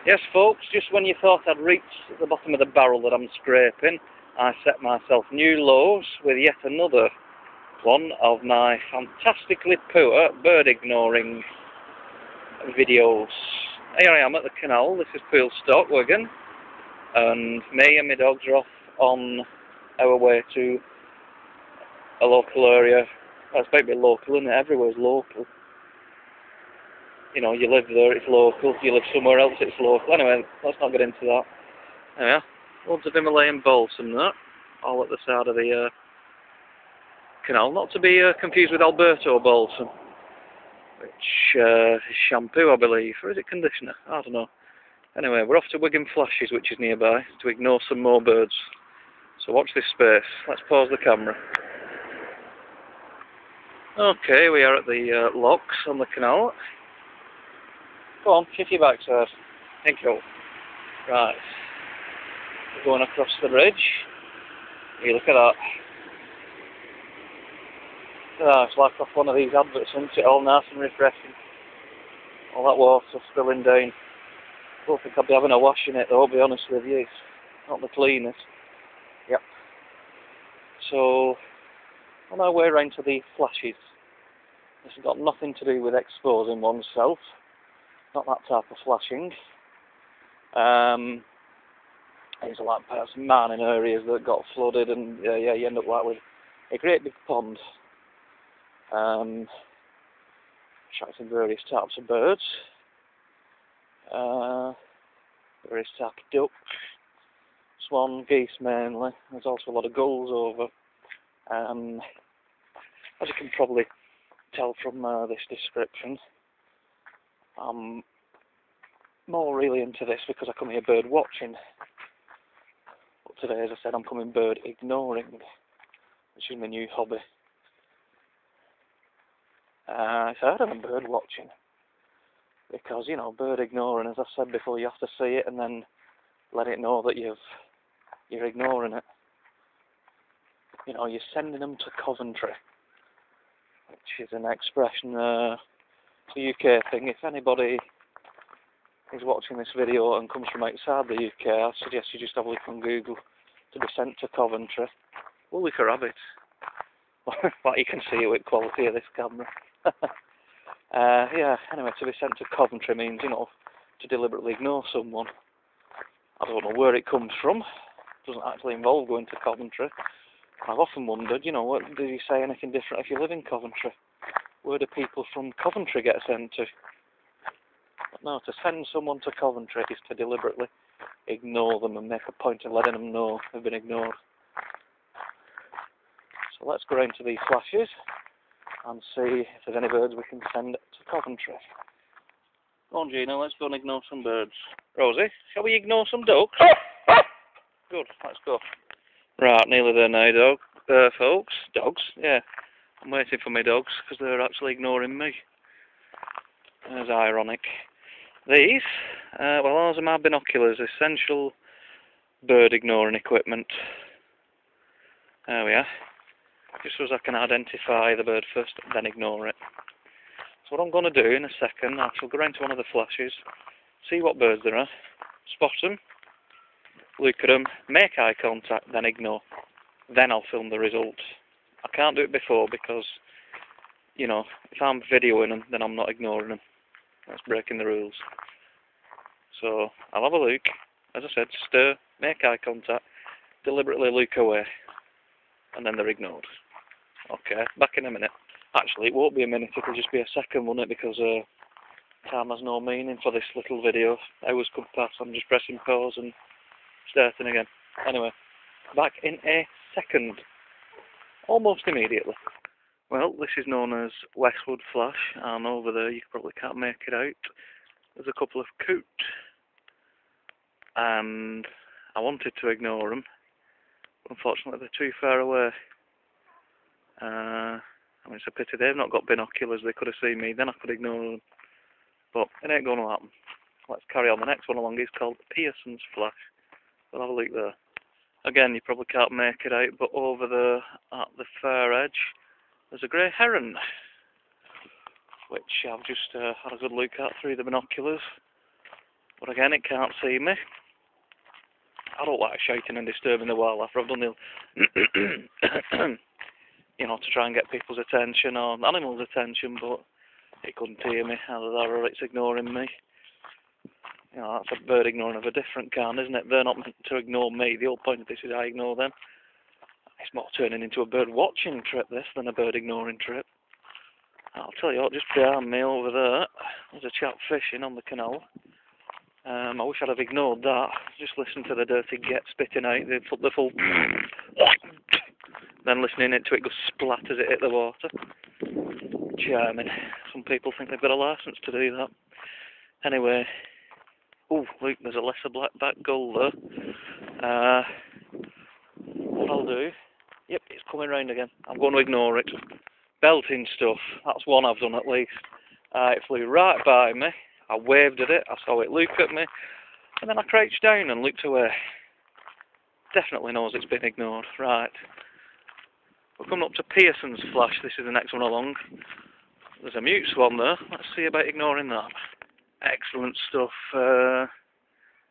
Yes, folks, just when you thought I'd reached the bottom of the barrel that I'm scraping, I set myself new lows with yet another one of my fantastically poor bird-ignoring videos. Here I am at the canal. This is Poolstock, Wigan, and me and my dogs are off on our way to a local area. Well, it's maybe local, isn't it? Everywhere's local. You know, you live there, it's local. You live somewhere else, it's local. Anyway, let's not get into that. There we are. Loads of Himalayan balsam there, all at the side of the canal. Not to be confused with Alberto balsam, which is shampoo, I believe. Or is it conditioner? I don't know. Anyway, we're off to Wigan Flashes, which is nearby, to ignore some more birds. So watch this space. Let's pause the camera. Okay, we are at the locks on the canal. Go on, shift your backside. Thank you. Right. We're going across the bridge. Hey, look at that. Ah, it's like off one of these adverts, isn't it? All nice and refreshing. All that water spilling down. I don't think I'll be having a wash in it though, I'll be honest with you. It's not the cleanest. Yep. So, on our way around to the Flashes. This has got nothing to do with exposing oneself. Not that type of flashing. It's like perhaps mining areas that got flooded, and you end up like with a great big pond. Attracting various types of birds. Various types of duck, swan, geese mainly. There's also a lot of gulls over. As you can probably tell from this description, I'm more really into this because I come here bird watching. But today, as I said, I'm coming bird ignoring, which is my new hobby. It's harder than bird watching because, you know, bird ignoring, as I said before, you have to see it and then let it know that you're ignoring it. You know, you're sending them to Coventry, which is an expression. It's a UK thing. If anybody is watching this video and comes from outside the UK, I suggest you just have a look on Google to be sent to Coventry. Well, we could have it. Like you can see it with quality of this camera. Yeah, anyway, to be sent to Coventry means, you know, to deliberately ignore someone. I don't know where it comes from. It doesn't actually involve going to Coventry. I've often wondered, you know, do you say anything different if you live in Coventry? Where do people from Coventry get sent to? But no, to send someone to Coventry is to deliberately ignore them and make a point of letting them know they've been ignored. So let's go round to these Flashes and see if there's any birds we can send to Coventry. Go on, Gina, let's go and ignore some birds. Rosie, shall we ignore some ducks? Good, let's go. Right, nearly there now, folks. Dogs, yeah. I'm waiting for my dogs because they're actually ignoring me. That's ironic. These, well, those are my binoculars, essential bird ignoring equipment. There we are. Just so as I can identify the bird first, then ignore it. So what I'm going to do in a second, I shall go round to one of the Flashes, see what birds there are, spot them, look at them, make eye contact, then ignore. Then I'll film the results. I can't do it before because, you know, if I'm videoing them, then I'm not ignoring them. That's breaking the rules. So I'll have a look, as I said, stir, make eye contact, deliberately look away, and then they're ignored. Okay, back in a minute. Actually, it won't be a minute, it'll just be a second, won't it, because time has no meaning for this little video. Hours could pass, I'm just pressing pause and starting again. Anyway, back in a second. Almost immediately. Well, this is known as Westwood Flash, and over there you probably can't make it out. There's a couple of coot, and I wanted to ignore them, but unfortunately they're too far away. I mean, it's a pity they've not got binoculars, they could have seen me, then I could ignore them. But it ain't going to happen. Let's carry on. The next one along is called Pearson's Flash. We'll have a look there. Again, you probably can't make it out, but over there at the far edge, there's a grey heron, which I've just had a good look at through the binoculars. But again, it can't see me. I don't like shouting and disturbing the wildlife. I've done the, you know, to try and get people's attention or animals' attention, but it couldn't hear me. Either that or it's ignoring me. You know, that's a bird ignoring of a different kind, isn't it? They're not meant to ignore me. The whole point of this is I ignore them. It's more turning into a bird watching trip, this, than a bird ignoring trip. I'll tell you what, just behind me over there, there's a chap fishing on the canal. I wish I'd have ignored that. Just listen to the dirty get spitting out the full then listening into it go splat as it hit the water. Charming. Some people think they've got a licence to do that. Anyway, oh look, there's a lesser black-backed gull there. What I'll do, yep, it's coming round again. I'm going to ignore it. Belting stuff, that's one I've done at least. It flew right by me. I waved at it, I saw it look at me, and then I crouched down and looked away. Definitely knows it's been ignored. Right. We're coming up to Pearson's flash. This is the next one along. There's a mute swan there. Let's see about ignoring that. Excellent stuff.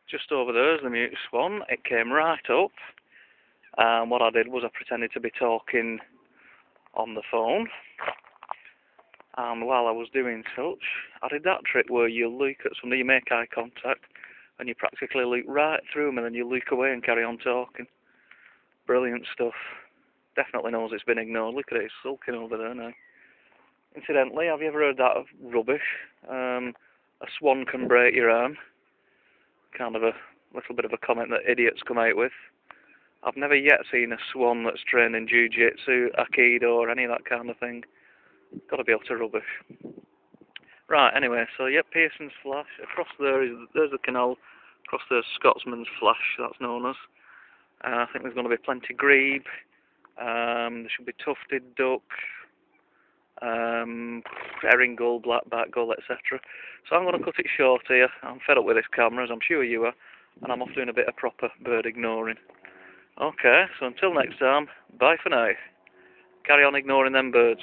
Just over there is the mute swan. It came right up. And what I did was I pretended to be talking on the phone. And while I was doing such, I did that trick where you look at somebody, you make eye contact, and you practically look right through them, and then you look away and carry on talking. Brilliant stuff. Definitely knows it's been ignored. Look at it, it's sulking over there now. Incidentally, have you ever heard that rubbish? A swan can break your arm. Kind of a little bit of a comment that idiots come out with. I've never yet seen a swan that's trained in jiu-jitsu, aikido, or any of that kind of thing. Got to be utter rubbish. Right, anyway, so yep, Pearson's flash. Across there's the canal. Across there's Scotsman's flash, that's known as. I think there's going to be plenty grebe. There should be tufted duck, herring gull, blackback gull, etc. So I'm going to cut it short here. I'm fed up with this camera, as I'm sure you are, and I'm off doing a bit of proper bird ignoring. Okay, so until next time, bye for now. Carry on ignoring them birds.